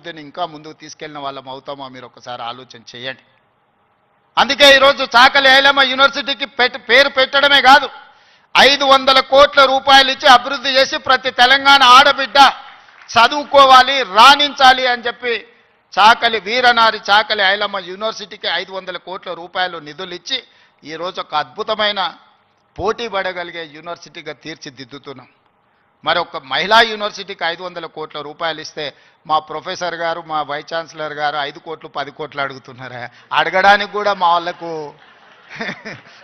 అభివృద్ధిని ఇంకా ముందుకు తీసుకెళ్లిన వాళ్ళం అవుతామో మీరు ఒకసారి ఆలోచన చేయండి. అందుకే ఈరోజు చాకలి ఐలమ్మ యూనివర్సిటీకి పేరు పెట్టడమే కాదు, 500 కోట్ల రూపాయలు ఇచ్చి అభివృద్ధి చేసి ప్రతి తెలంగాణ ఆడబిడ్డ చదువుకోవాలి, రాణించాలి అని చెప్పి చాకలి వీరనారి చాకలి ఐలమ్మ యూనివర్సిటీకి 500 కోట్ల రూపాయలు నిధులు ఇచ్చి ఈరోజు ఒక అద్భుతమైన పోటీ పడగలిగే యూనివర్సిటీగా తీర్చిదిద్దుతున్నాం. మరి ఒక మహిళా యూనివర్సిటీకి 500 కోట్ల రూపాయలు ఇస్తే మా ప్రొఫెసర్ గారు, మా వైస్ ఛాన్సలర్ గారు 5 కోట్లు 10 కోట్లు అడుగుతున్నారా? అడగడానికి కూడా మా వాళ్ళకు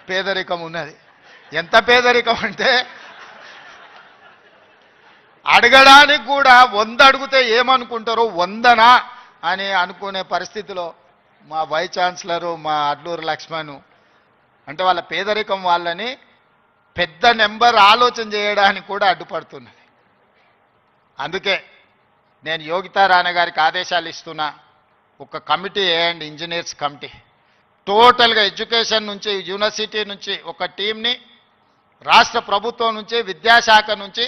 పేదరికం ఉన్నది. ఎంత పేదరికం అంటే అడగడానికి కూడా 100 అడిగితే ఏమనుకుంటారో 100నా అని అనుకునే పరిస్థితిలో మా వైస్ ఛాన్సలరు మా అడ్లూరు లక్ష్మణ్ అంటే వాళ్ళ పేదరికం వాళ్ళని పెద్ద నెంబర్ ఆలోచన చేయడానికి కూడా అడ్డుపడుతున్నది. అందుకే నేను యోగితా రాణా గారికి ఆదేశాలు ఇస్తున్నా, ఒక కమిటీ వేయండి, ఇంజనీర్స్ కమిటీ. టోటల్గా ఎడ్యుకేషన్ నుంచి, యూనివర్సిటీ నుంచి ఒక టీంని, రాష్ట్ర ప్రభుత్వం నుంచి, విద్యాశాఖ నుంచి,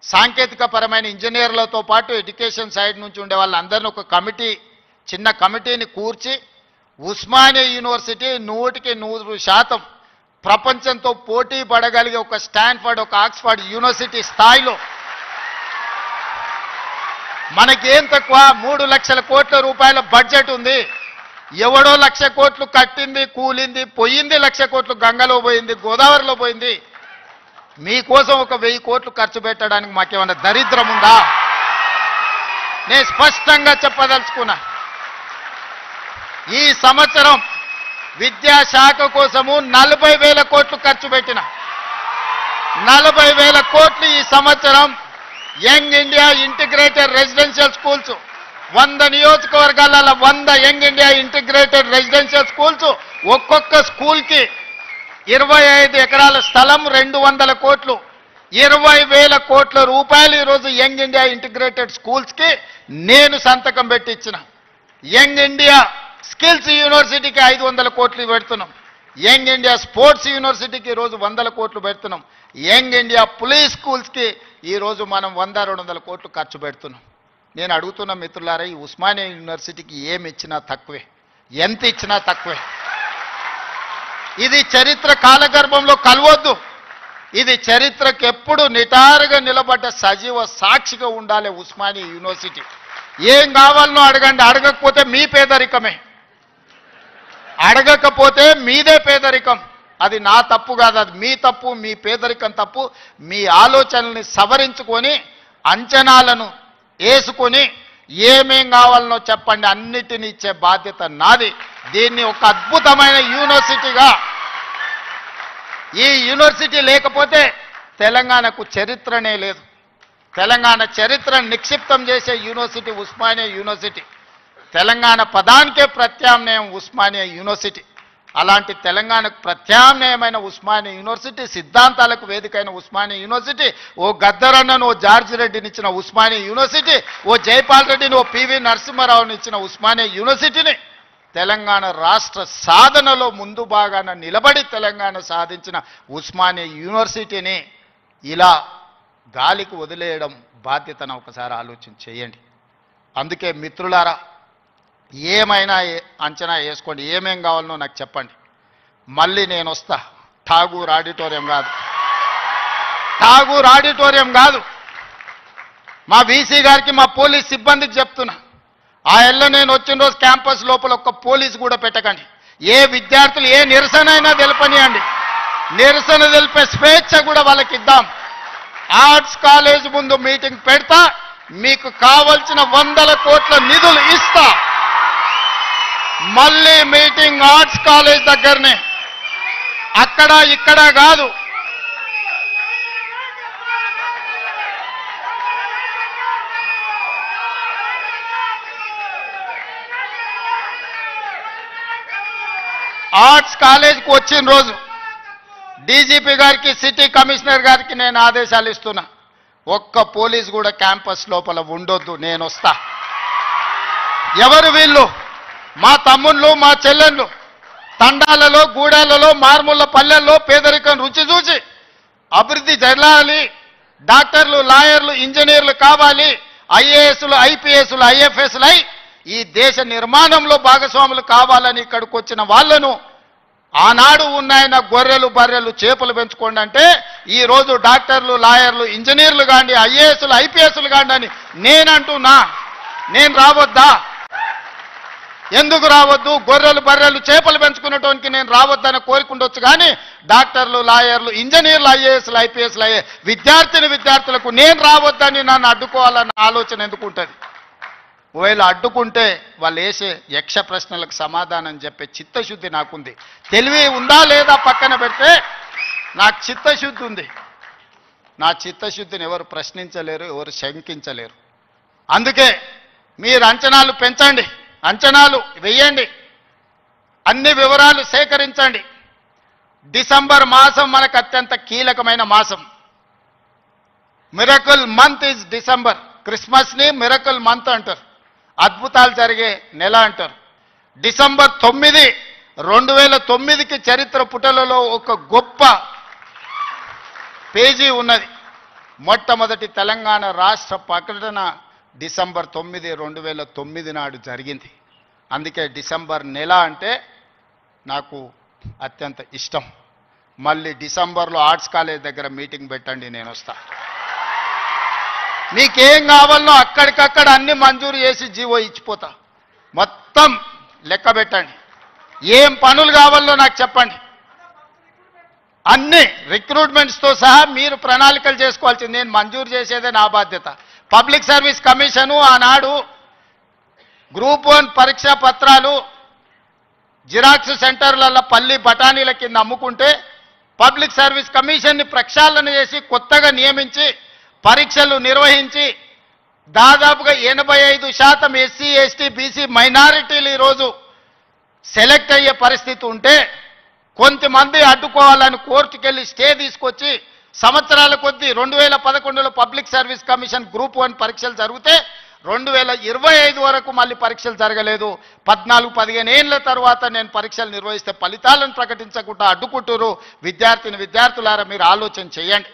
సాంకేతిక పరమైన ఇంజనీర్లతో పాటు ఎడ్యుకేషన్ సైడ్ నుంచి ఉండే వాళ్ళందరినీ ఒక కమిటీ, చిన్న కమిటీని కూర్చి ఉస్మానియా యూనివర్సిటీ 100% ప్రపంచంతో పోటీ పడగలిగే ఒక స్టాన్ఫర్డ్, ఒక ఆక్స్ఫర్డ్ యూనివర్సిటీ స్థాయిలో మనకేం తక్కువ 3 లక్షల కోట్ల రూపాయల బడ్జెట్ ఉంది. ఎవడో 1,00,000 కోట్లు కట్టింది, కూలింది, పోయింది, 1,00,000 కోట్లు గంగలో పోయింది, గోదావరిలో పోయింది. మీకోసం ఒక 1000 కోట్లు ఖర్చు పెట్టడానికి మాకేమన్నా దరిద్రం ఉందా? నేను స్పష్టంగా చెప్పదలుచుకున్నా, ఈ సంవత్సరం విద్యాశాఖ కోసము 40,000 కోట్లు ఖర్చు పెట్టిన 40,000 కోట్లు ఈ సంవత్సరం young India integrated residential schools 100 నియోజకవర్గాలలో 100 young India integrated residential schools, ఒక్కొక్క స్కూల్కి 25 ఎకరాల స్థలం, 200 కోట్లు, 20,000 కోట్ల రూపాయలు ఈరోజు యంగ్ ఇండియా ఇంటిగ్రేటెడ్ స్కూల్స్కి నేను సంతకం పెట్టించిన. యంగ్ ఇండియా స్కిల్స్ యూనివర్సిటీకి 500 కోట్లు పెడుతున్నాం. యంగ్ ఇండియా స్పోర్ట్స్ యూనివర్సిటీకి ఈరోజు 100 కోట్లు పెడుతున్నాం. యంగ్ ఇండియా పులీస్ స్కూల్స్కి ఈరోజు మనం 100-200 కోట్లు ఖర్చు పెడుతున్నాం. నేను అడుగుతున్న మిత్రులారా, ఈ ఉస్మానియా యూనివర్సిటీకి ఏమి ఇచ్చినా తక్కువే, ఎంత ఇచ్చినా తక్కువే. ఇది చరిత్ర కాలగర్భంలో కలవద్దు. ఇది చరిత్రకు ఎప్పుడు నిటారుగా నిలబడ్డ సజీవ సాక్షిగా ఉండాలి ఉస్మానియా యూనివర్సిటీ. ఏం కావాలనో అడగండి, అడగకపోతే మీ పేదరికమే, అడగకపోతే మీదే పేదరికం. అది నా తప్పు కాదు, అది మీ తప్పు, మీ పేదరికం తప్పు. మీ ఆలోచనల్ని సవరించుకొని అంచనాలను వేసుకొని ఏమేం కావాలనో చెప్పండి, అన్నిటిని ఇచ్చే బాధ్యత నాది. దీన్ని ఒక అద్భుతమైన యూనివర్సిటీగా, ఈ యూనివర్సిటీ లేకపోతే తెలంగాణకు చరిత్రనే లేదు. తెలంగాణ చరిత్రను నిక్షిప్తం చేసే యూనివర్సిటీ ఉస్మానియా యూనివర్సిటీ. తెలంగాణ పదానికే ప్రత్యామ్నాయం ఉస్మానియా యూనివర్సిటీ. అలాంటి తెలంగాణకు ప్రత్యామ్నాయమైన ఉస్మానియా యూనివర్సిటీ, సిద్ధాంతాలకు వేదికైన ఉస్మానియా యూనివర్సిటీ, ఓ గద్దరన్నను, ఓ జార్జి రెడ్డిని ఇచ్చిన ఉస్మానియా యూనివర్సిటీ, ఓ జైపాల్ రెడ్డిని, ఓ పివి నరసింహారావుని ఇచ్చిన ఉస్మానియా యూనివర్సిటీని తెలంగాణ రాష్ట్ర సాధనలో ముందు భాగాన నిలబడి తెలంగాణ సాధించిన ఉస్మానియా యూనివర్సిటీని ఇలా గాలికి వదిలేయడం బాధ్యతను ఒకసారి ఆలోచన చేయండి. అందుకే మిత్రులారా, ఏమైనా అంచనా వేసుకోండి, ఏమేం కావాలనో నాకు చెప్పండి. మళ్ళీ నేను వస్తా. ఠాగూర్ ఆడిటోరియం కాదు, ఠాగూర్ ఆడిటోరియం కాదు. మా వీసీ గారికి, మా పోలీస్ సిబ్బందికి చెప్తున్నా, ఆ ఎల్ల నేను వచ్చిన రోజు క్యాంపస్ లోపల ఒక్క పోలీసు కూడా పెట్టకండి. ఏ విద్యార్థులు ఏ నిరసన అయినా తెలపనియండి, నిరసన తెలిపే స్వేచ్ఛ కూడా వాళ్ళకి ఇద్దాం. ఆర్ట్స్ కాలేజ్ ముందు మీటింగ్ పెడతా, మీకు కావలసిన 100 కోట్ల నిధులు ఇస్తా. మళ్ళీ మీటింగ్ ఆర్ట్స్ కాలేజ్ దగ్గరనే, అక్కడ ఇక్కడ కాదు. ఆర్ట్స్ కాలేజ్కి వచ్చిన రోజు డీజీపీ గారికి, సిటీ కమిషనర్ గారికి నేను ఆదేశాలు ఇస్తున్నా, ఒక్క పోలీస్ కూడా క్యాంపస్ లోపల ఉండొద్దు, నేను వస్తా. ఎవరు వీళ్ళు? మా తమ్ముళ్ళు, మా చెల్లెళ్ళు తండాలలో, గూడాలలో, మారుమూల పల్లెల్లో పేదరికం రుచి చూసి అభివృద్ధి జరగాలి, డాక్టర్లు, లాయర్లు, ఇంజనీర్లు కావాలి, ఐఏఎస్లు ఐపీఎస్లు ఐఎఫ్ఎస్లై ఈ దేశ నిర్మాణంలో భాగస్వాములు కావాలని ఇక్కడికి వచ్చిన వాళ్ళను ఆనాడు ఉన్నాయన గొర్రెలు బర్రెలు చేపలు పెంచుకోండి అంటే ఈరోజు డాక్టర్లు లాయర్లు ఇంజనీర్లు కాండి ఐఏఎస్లు ఐపీఎస్లు కాండి అని నేనంటున్నా. నేను రావద్దా? ఎందుకు రావద్దు? గొర్రెలు బర్రెలు చేపలు పెంచుకునేటోనికి నేను రావద్దని కోరుకుండొచ్చు, కానీ డాక్టర్లు లాయర్లు ఇంజనీర్లు ఐఏఎస్లు ఐపీఎస్లు అయ్యే విద్యార్థులకు నేను రావద్దని నన్ను అడ్డుకోవాలన్న ఆలోచన ఎందుకు ఉంటుంది? ఒకవేళ అడ్డుకుంటే వాళ్ళు వేసే యక్ష ప్రశ్నలకు సమాధానం చెప్పే చిత్తశుద్ధి నాకుంది. తెలివి ఉందా లేదా పక్కన పెడితే నాకు చిత్తశుద్ధి ఉంది. నా చిత్తశుద్ధిని ఎవరు ప్రశ్నించలేరు, ఎవరు శంకించలేరు. అందుకే మీరు అంచనాలు పెంచండి, అంచనాలు వెయ్యండి, అన్ని వివరాలు సేకరించండి. డిసెంబర్ మాసం మనకు అత్యంత కీలకమైన మాసం. Miracle month is December. క్రిస్మస్ని మిరకల్ మంత్ అంటారు, అద్భుతాలు జరిగే నెల అంటారు. డిసెంబర్ 9, 2009కి చరిత్ర పుటలలో ఒక గొప్ప పేజీ ఉన్నది. మొట్టమొదటి తెలంగాణ రాష్ట్ర ప్రకటన డిసెంబర్ 9, 2009 నాడు జరిగింది. అందుకే డిసెంబర్ నెల అంటే నాకు అత్యంత ఇష్టం. మళ్ళీ డిసెంబర్లో ఆర్ట్స్ కాలేజ్ దగ్గర మీటింగ్ పెట్టండి, నేను వస్తా. మీకేం కావాలో అక్కడికక్కడ అన్ని మంజూరు చేసి జీవో ఇచ్చిపోతా. మొత్తం లెక్క పెట్టండి, ఏం పనులు కావాలో నాకు చెప్పండి. అన్ని రిక్రూట్మెంట్స్తో సహా మీరు ప్రణాళికలు చేసుకోవాల్సింది. నేను మంజూరు చేసేదే నా బాధ్యత. పబ్లిక్ సర్వీస్ కమిషను ఆనాడు గ్రూప్ 1 పరీక్షా పత్రాలు జిరాక్స్ సెంటర్లలో పల్లి బఠానీల కింద అమ్ముకుంటే పబ్లిక్ సర్వీస్ కమిషన్ని ప్రక్షాళన చేసి కొత్తగా నియమించి పరీక్షలు నిర్వహించి దాదాపుగా 85% ఎస్సీ ఎస్టీ బీసీ మైనారిటీలు ఈరోజు సెలెక్ట్ అయ్యే పరిస్థితి ఉంటే కొంతమంది అడ్డుకోవాలని కోర్టుకెళ్ళి స్టే తీసుకొచ్చి సంవత్సరాల కొద్దీ 2011లో పబ్లిక్ సర్వీస్ కమిషన్ గ్రూప్ 1 పరీక్షలు జరిగితే 2025 వరకు మళ్ళీ పరీక్షలు జరగలేదు. 14-15 ఏళ్ల తర్వాత నేను పరీక్షలు నిర్వహిస్తే ఫలితాలను ప్రకటించకుండా అడ్డుకుంటారు. విద్యార్థులారా మీరు ఆలోచన చేయండి.